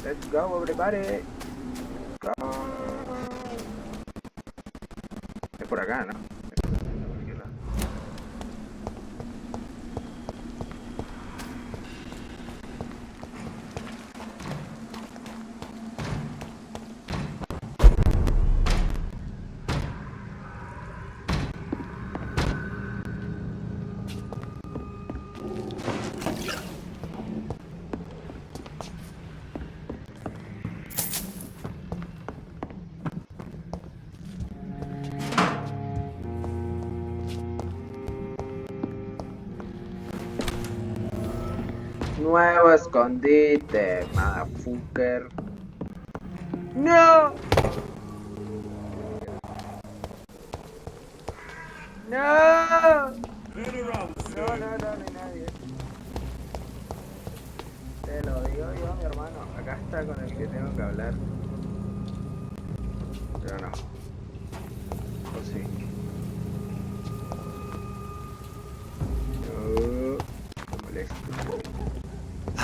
Let's go, everybody. Go. Es por acá, ¿no? Nuevo escondite, motherfucker. No. No. No, no hay nadie. Te lo digo yo, mi hermano. Acá está con el que tengo que hablar. Pero no. O sí. No. Molesto.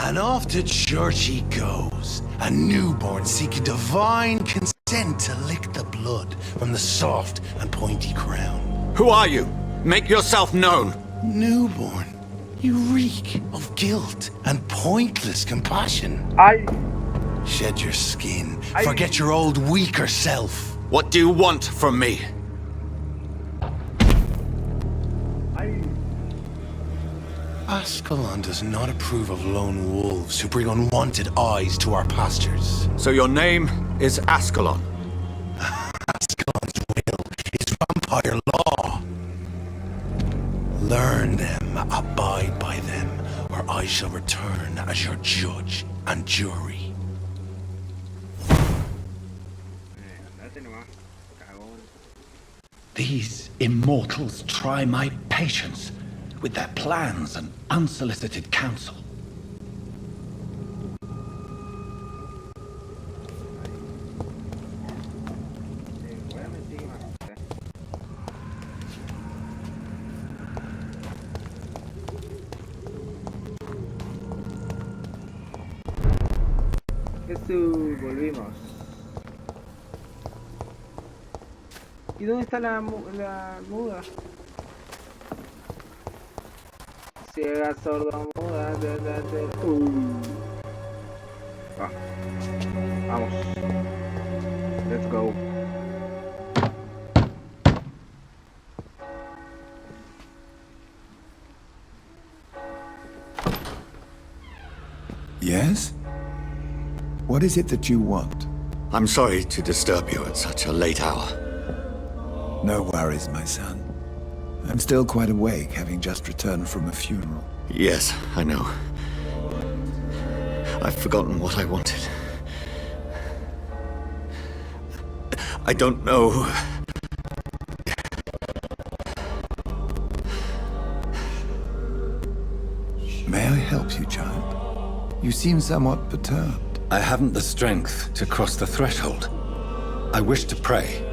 And off to church he goes, a newborn seeking divine consent to lick the blood from the soft and pointy crown. Who are you? Make yourself known. Newborn, you reek of guilt and pointless compassion. Shed your skin, forget your old weaker self. What do you want from me? Ascalon does not approve of lone wolves who bring unwanted eyes to our pastures. So your name is Ascalon? Ascalon's will is vampire law. Learn them, abide by them, or I shall return as your judge and jury. These immortals try my patience with their plans and unsolicited counsel. Volvimos. ¿Y dónde está la muda? Ciega, sordo, muda. Vamos. Let's go. Yes? What is it that you want? I'm sorry to disturb you at such a late hour. No worries, my son. I'm still quite awake, having just returned from a funeral. Yes, I know. I've forgotten what I wanted. I don't know. May I help you, child? You seem somewhat perturbed. I haven't the strength to cross the threshold. I wish to pray,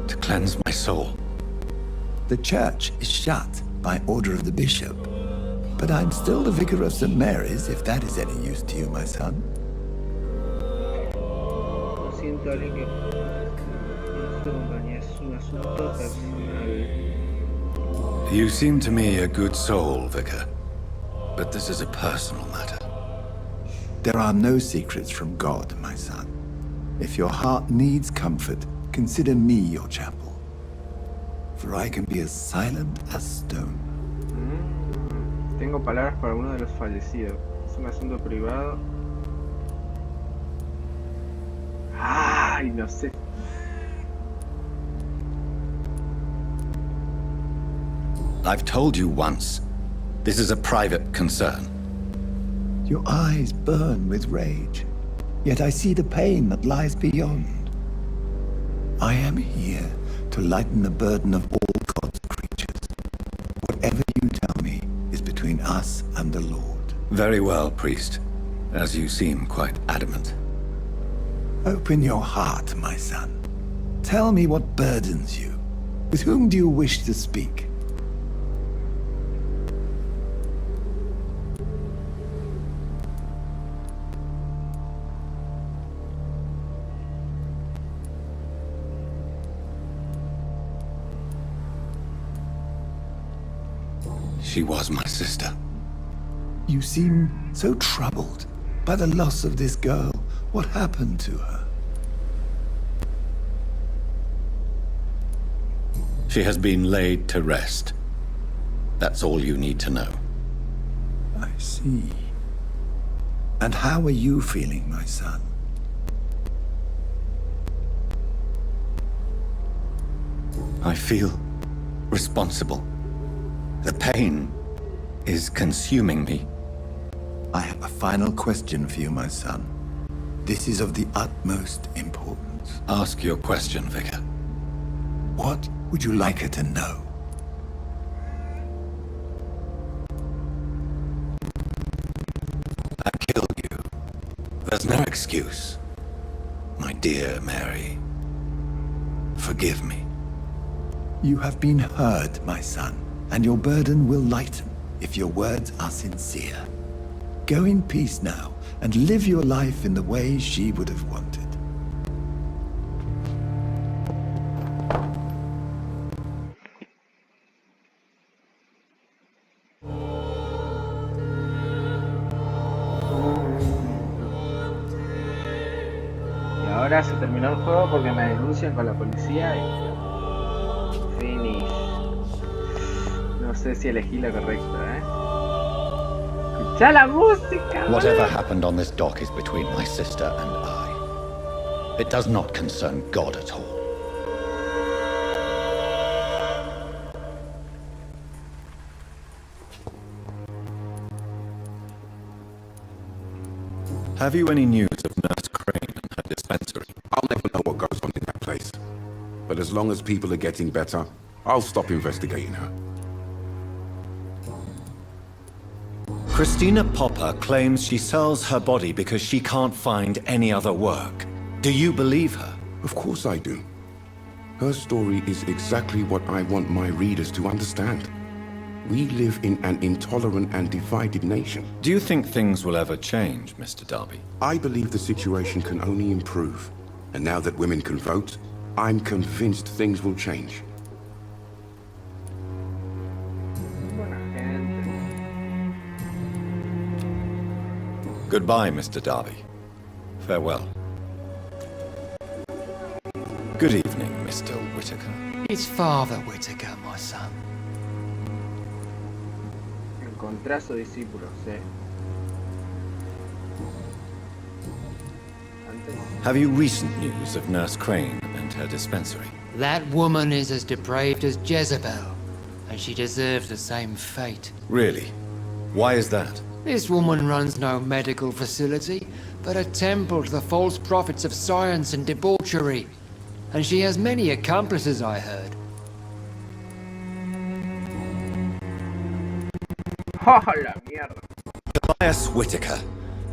to cleanse my soul. The church is shut by order of the bishop. But I'm still the vicar of St. Mary's, if that is any use to you, my son. You seem to me a good soul, Vicar. But this is a personal matter. There are no secrets from God, my son. If your heart needs comfort, consider me your chapel. For I can be as silent as stone. Tengo palabras para uno de los fallecidos. Es un asunto privado. Ay, no sé. I've told you once. This is a private concern. Your eyes burn with rage, yet I see the pain that lies beyond. I am here to lighten the burden of all God's creatures. Whatever you tell me is between us and the Lord. Very well, priest, as you seem quite adamant. Open your heart, my son. Tell me what burdens you. With whom do you wish to speak? She was my sister. You seem so troubled by the loss of this girl. What happened to her? She has been laid to rest. That's all you need to know. I see. And how are you feeling, my son? I feel responsible. The pain is consuming me. I have a final question for you, my son. This is of the utmost importance. Ask your question, Vicar. What would you like her to know? I killed you. There's no excuse. My dear Mary, forgive me. You have been heard, my son, and your burden will lighten if your words are sincere. Go in peace now, and live your life in the way she would have wanted. Y ahora se terminó el juego porque me denuncian con la policía y... Finish. No sé si elegí la correcta, ¡Escucha la música! Whatever happened on this dock is between my sister and I. It does not concern God at all. Have you any news of Nurse Crane and her dispensary? I'll never know what goes on in that place. But as long as people are getting better, I'll stop investigating her. Christina Popper claims she sells her body because she can't find any other work. Do you believe her? Of course I do. Her story is exactly what I want my readers to understand. We live in an intolerant and divided nation. Do you think things will ever change, Mr. Darby? I believe the situation can only improve. And now that women can vote, I'm convinced things will change. Buena gente. Goodbye, Mr. Darby. Farewell. Good evening, Mr. Whitaker. It's Father Whitaker, my son. Encontré a su discípulo, sí. Antes... Have you recent news of Nurse Crane and her dispensary? That woman is as depraved as Jezebel, and she deserves the same fate. Really? Why is that? This woman runs no medical facility, but a temple to the false prophets of science and debauchery. And she has many accomplices, I heard. ¡Oh, la mierda! Tobias Whitaker,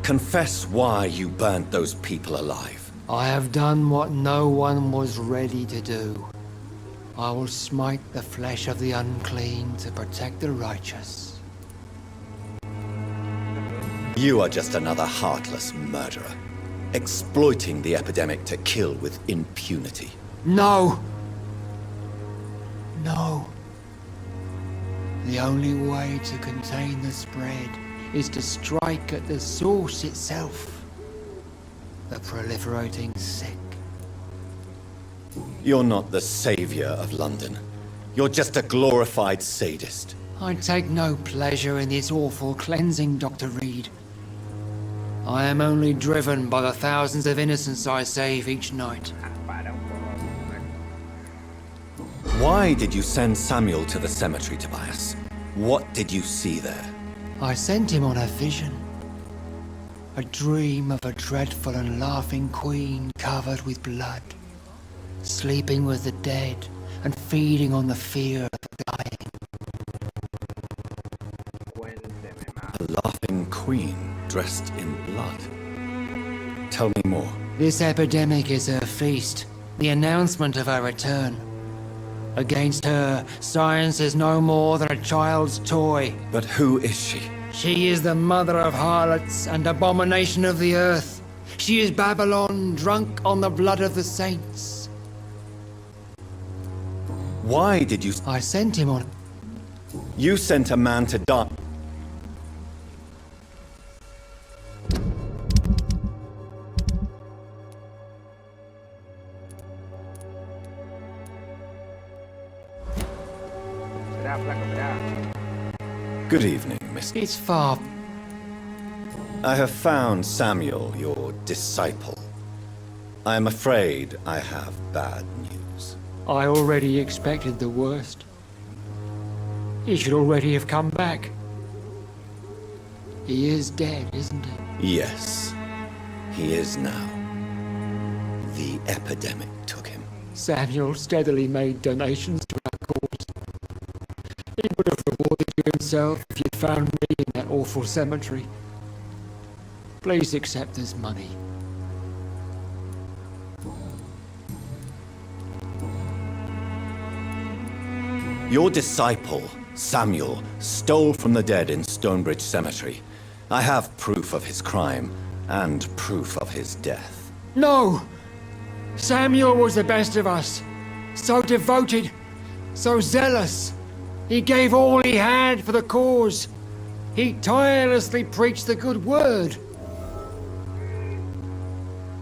confess why you burnt those people alive. I have done what no one was ready to do. I will smite the flesh of the unclean to protect the righteous. You are just another heartless murderer, exploiting the epidemic to kill with impunity. No! No. The only way to contain the spread is to strike at the source itself. The proliferating sick. You're not the savior of London. You're just a glorified sadist. I take no pleasure in this awful cleansing, Dr. Reed. I am only driven by the thousands of innocents I save each night. Why did you send Samuel to the cemetery, Tobias? What did you see there? I sent him on a vision. A dream of a dreadful and laughing queen covered with blood, sleeping with the dead and feeding on the fear of the dying. Cuénteme más. A laughing queen dressed in blood. Tell me more. This epidemic is her feast, the announcement of her return. Against her, science is no more than a child's toy. But who is she? She is the mother of harlots and abomination of the earth. She is Babylon, drunk on the blood of the saints. Why did you... I sent him on... You sent a man to die. Esperá, flaco, esperá. Good evening, Miss. It's far. I have found Samuel, your disciple. I am afraid I have bad news. I already expected the worst. He should already have come back. He is dead, isn't he? Yes, he is now. The epidemic took him. Samuel steadily made donations to our cause. He would have rewarded you himself if you'd found me in that awful cemetery. Please accept this money. Your disciple, Samuel, stole from the dead in Stonebridge Cemetery. I have proof of his crime and proof of his death. No! Samuel was the best of us. So devoted, so zealous. He gave all he had for the cause. He tirelessly preached the good word.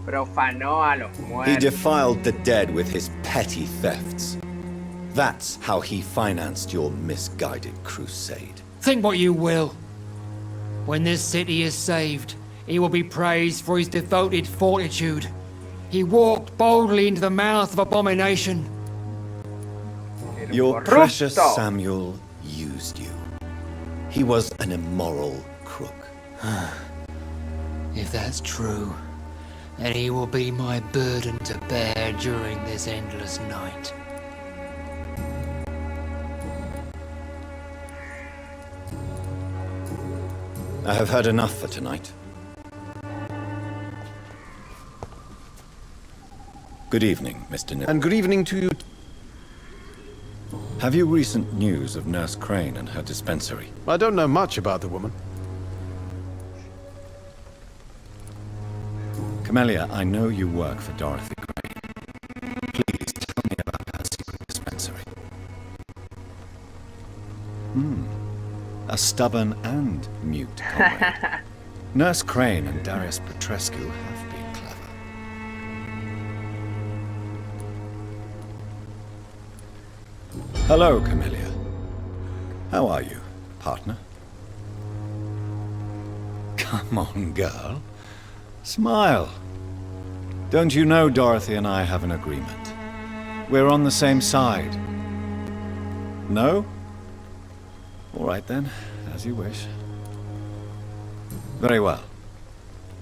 Profanó a los He muertos. defiled the dead with his petty thefts. That's how he financed your misguided crusade. Think what you will. When this city is saved, he will be praised for his devoted fortitude. He walked boldly into the mouth of abomination. Your Corrupto. precious Samuel used you. He was an immoral crook. If that's true, then he will be my burden to bear during this endless night. I have heard enough for tonight. Good evening, Mr. Nip. And good evening to you. Have you recent news of Nurse Crane and her dispensary? I don't know much about the woman. Camellia, I know you work for Dorothy Crane. Please tell me about her secret dispensary. A stubborn and mute comrade. Nurse Crane and Darius Petrescu have been clever. Hello, Camellia. How are you, partner? Come on, girl. Smile. Don't you know Dorothy and I have an agreement? We're on the same side. No? All right then, as you wish. Very well.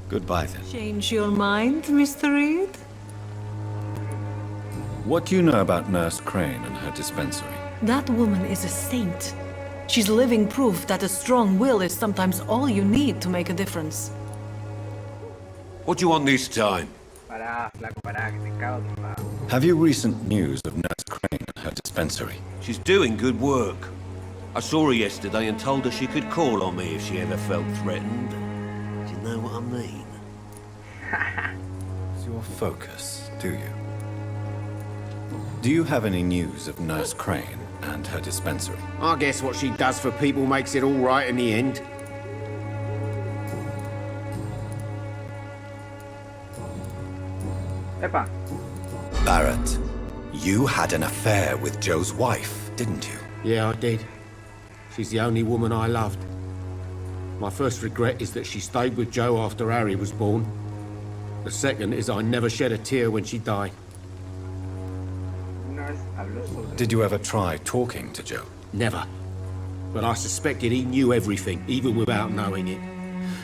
Goodbye then. Change your mind, Mr. Reed? What do you know about Nurse Crane and her dispensary? That woman is a saint. She's living proof that a strong will is sometimes all you need to make a difference. What do you want this time? Pará, flaco, pará, que te cago trompada. Have you recent news of Nurse Crane and her dispensary? She's doing good work. I saw her yesterday and told her she could call on me if she ever felt threatened. Do you know what I mean? It's your focus, do you? Do you have any news of Nurse Crane and her dispensary? I guess what she does for people makes it all right in the end. Epa, Barrett, you had an affair with Joe's wife, didn't you? Yeah, I did. She's the only woman I loved. My first regret is that she stayed with Joe after Harry was born. The second is I never shed a tear when she died. una vez habló sobre... Did you ever try talking to Joe? Never. But I suspected he knew everything, even without knowing it.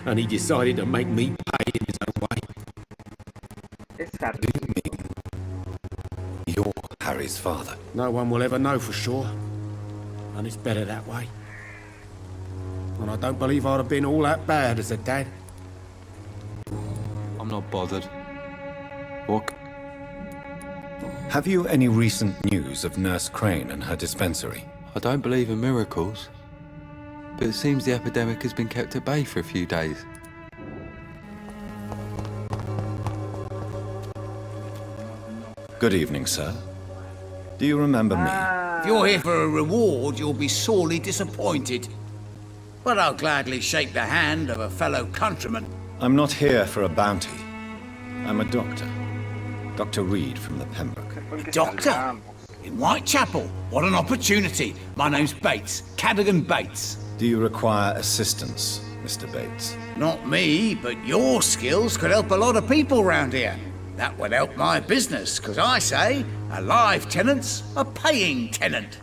And he decided to make me pay in his own way. Es Harry. Do you mean you're Harry's father? No one will ever know for sure. And it's better that way. And I don't believe I'd have been all that bad as a dad. I'm not bothered. What? Have you any recent news of Nurse Crane and her dispensary? I don't believe in miracles, but it seems the epidemic has been kept at bay for a few days. Good evening, sir. Do you remember me? If you're here for a reward, you'll be sorely disappointed. But I'll gladly shake the hand of a fellow countryman. I'm not here for a bounty. I'm a doctor. Dr. Reed from the Pembroke. Doctor? In Whitechapel? What an opportunity. My name's Bates. Cadogan Bates. Do you require assistance, Mr. Bates? Not me, but your skills could help a lot of people round here. That would help my business, because I say a live tenant's a paying tenant.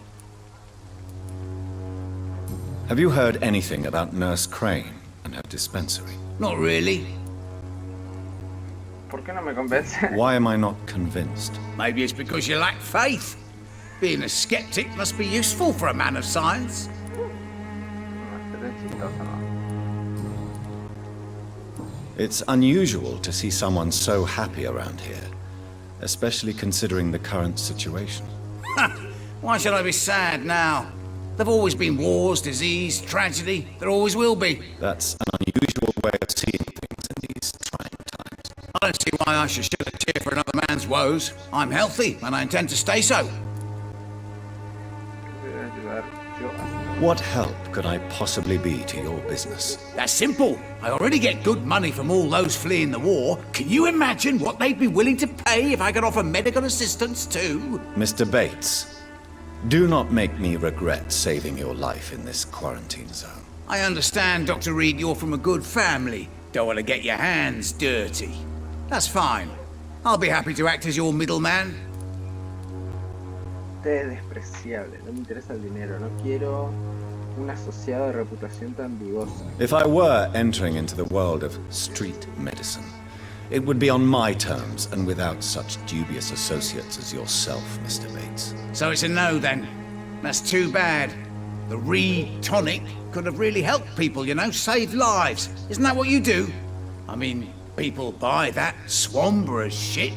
Have you heard anything about Nurse Crane and her dispensary? Not really. ¿Por qué no me convence? Why am I not convinced? Maybe it's because you lack faith. Being a skeptic must be useful for a man of science. It's unusual to see someone so happy around here, especially considering the current situation. Why should I be sad now? There've always been wars, disease, tragedy. There always will be. That's an unusual way of seeing things in these trying times. I don't see why I should shed a tear for another man's woes. I'm healthy, and I intend to stay so. What help could I possibly be to your business? That's simple. I already get good money from all those fleeing the war. Can you imagine what they'd be willing to pay if I could offer medical assistance too? Mr. Bates, do not make me regret saving your life in this quarantine zone. I understand, Dr. Reed, you're from a good family. Don't want to get your hands dirty. That's fine. I'll be happy to act as your middleman. Usted es despreciable, no me interesa el dinero, no quiero un asociado de reputación tan dudosa. If I were entering into the world of street medicine, it would be on my terms and without such dubious associates as yourself, Mr. Bates. So it's a no then. That's too bad. The Reed tonic could have really helped people, you know, saved lives. Isn't that what you do? I mean, people buy that Swamborough shit.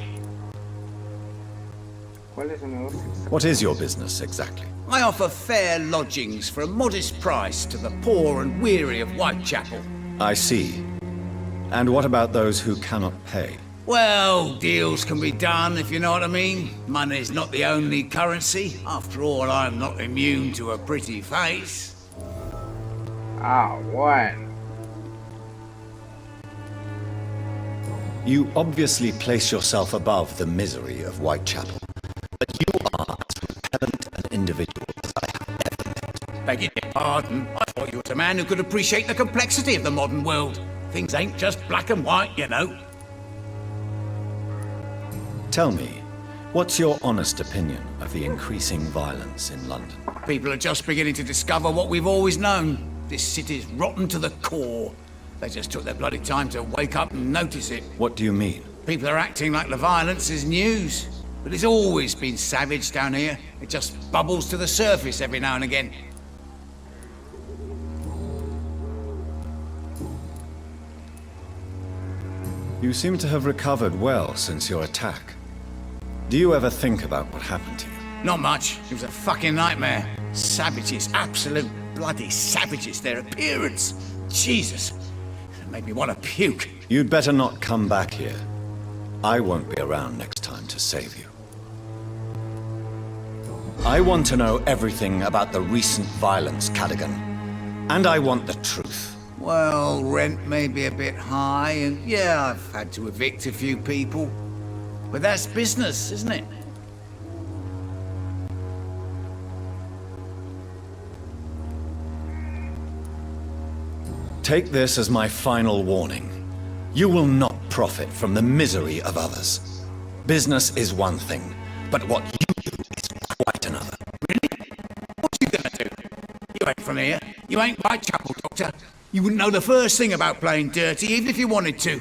What is your business exactly? I offer fair lodgings for a modest price to the poor and weary of Whitechapel. I see. And what about those who cannot pay? Well, deals can be done, if you know what I mean. Money's not the only currency. After all, I'm not immune to a pretty face. Ah, bueno. You obviously place yourself above the misery of Whitechapel. But you are as repellent an individual as I have ever met. Begging your pardon, I thought you was a man who could appreciate the complexity of the modern world. Things ain't just black and white, you know. Tell me, what's your honest opinion of the increasing violence in London? People are just beginning to discover what we've always known. This city's rotten to the core. They just took their bloody time to wake up and notice it. What do you mean? People are acting like the violence is news. But it's always been savage down here. It just bubbles to the surface every now and again. You seem to have recovered well since your attack. Do you ever think about what happened to you? Not much. It was a fucking nightmare. Savages, absolute bloody savages. Their appearance. Jesus. It made me want to puke. You'd better not come back here. I won't be around next time to save you. I want to know everything about the recent violence, Cadogan. And I want the truth. Well, rent may be a bit high, and yeah, I've had to evict a few people. But that's business, isn't it? Take this as my final warning. You will not profit from the misery of others. Business is one thing, but what you do is quite another. Really? What you gonna do? You ain't from here. You ain't Whitechapel, Doctor. You wouldn't know the first thing about playing dirty, even if you wanted to.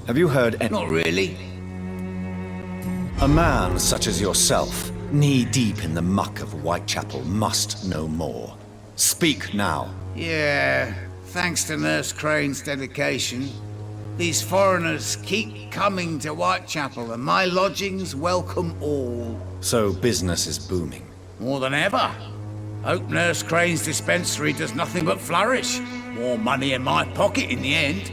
Have you heard any... Not really. A man such as yourself, knee-deep in the muck of Whitechapel, must know more. Speak now. Yeah, thanks to Nurse Crane's dedication. These foreigners keep coming to Whitechapel, and my lodgings welcome all. So business is booming. More than ever. Hope Nurse Crane's dispensary does nothing but flourish. More money in my pocket in the end.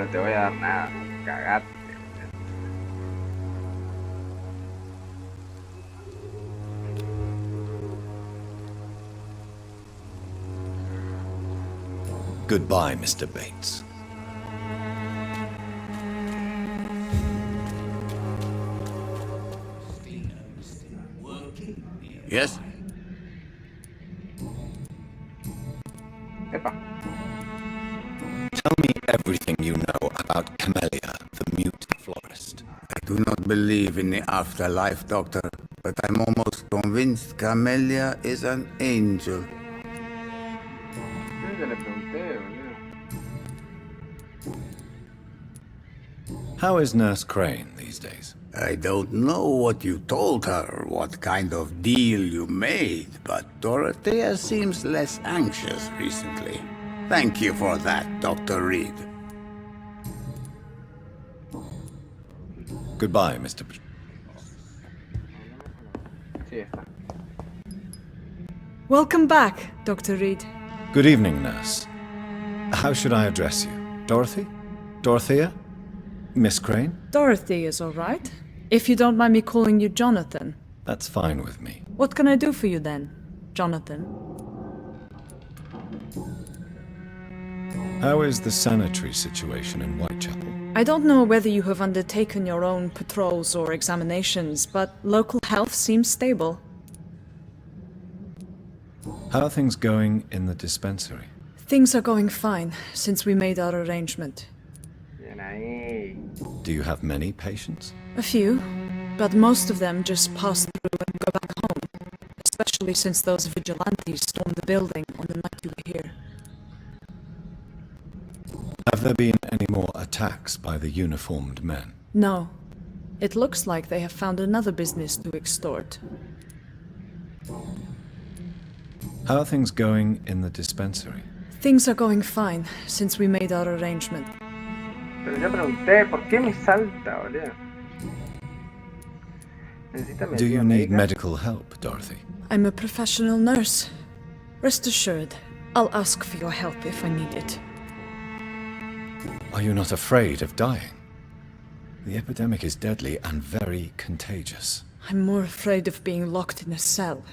no te voy a dar nada. Cagate. Goodbye, Mr. Bates. Yes? Epa. Tell me everything you know about Camellia, the mute florist. I do not believe in the afterlife, Doctor, but I'm almost convinced Camellia is an angel. Ya le pregunté, boludo. How is Nurse Crane these days? I don't know what you told her, what kind of deal you made, but Dorothea seems less anxious recently. Thank you for that, Dr. Reed. Goodbye, Mr. Sí, está. Welcome back, Dr. Reed. Good evening, Nurse. How should I address you? Dorothy? Dorothea? Miss Crane? Dorothy is all right. If you don't mind me calling you Jonathan. That's fine with me. What can I do for you then, Jonathan? How is the sanitary situation in Whitechapel? I don't know whether you have undertaken your own patrols or examinations, but local health seems stable. How are things going in the dispensary? Things are going fine since we made our arrangement. Bien ahí. Do you have many patients? A few, but most of them just pass through and go back home, especially since those vigilantes stormed the building on the night you were here. Have there been any more attacks by the uniformed men? No. It looks like they have found another business to extort. How are things going in the dispensary? Things are going fine since we made our arrangement. Pero yo pregunté, ¿por qué me salta, boludo? ¿Necesita Do you medicina need médica? medical help, Dorothy? I'm a professional nurse. Rest assured, I'll ask for your help if I need it. Are you not afraid of dying? The epidemic is deadly and very contagious. I'm more afraid of being locked in a cell.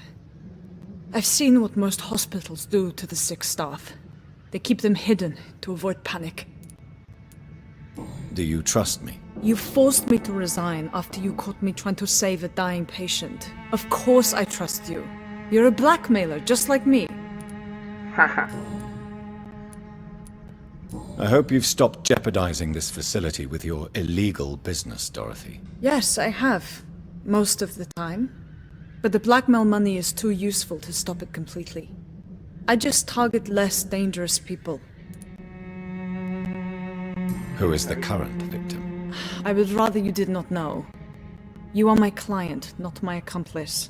I've seen what most hospitals do to the sick staff. They keep them hidden to avoid panic. Do you trust me? You forced me to resign after you caught me trying to save a dying patient. Of course I trust you. You're a blackmailer, just like me. Haha. I hope you've stopped jeopardizing this facility with your illegal business, Dorothy. Yes, I have. Most of the time. But the blackmail money is too useful to stop it completely. I just target less dangerous people. Who is the current victim? I would rather you did not know. You are my client, not my accomplice.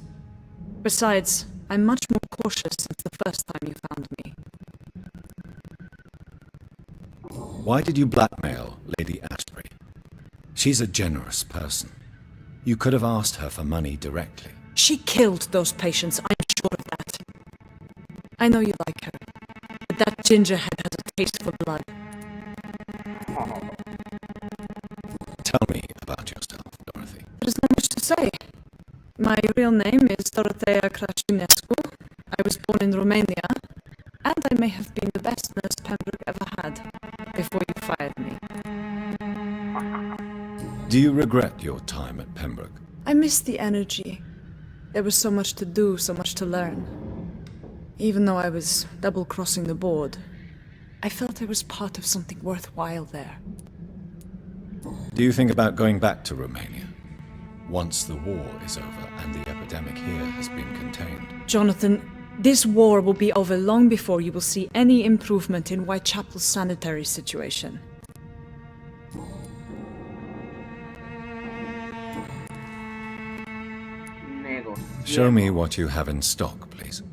Besides, I'm much more cautious since the first time you found me. Why did you blackmail Lady Ashbury? She's a generous person. You could have asked her for money directly. She killed those patients, I'm sure of that. I know you like her, but that gingerhead has a taste for blood. Tell me about yourself, Dorothy. There's not much to say. My real name is Dorothea Crascinescu. I was born in Romania, and I may have been the best nurse Pembroke ever had, before you fired me. Do you regret your time at Pembroke? I miss the energy. There was so much to do, so much to learn. Even though I was double-crossing the board, I felt I was part of something worthwhile there. Do you think about going back to Romania? Once the war is over and the epidemic here has been contained. Jonathan, this war will be over long before you will see any improvement in Whitechapel's sanitary situation. Show me what you have in stock, please.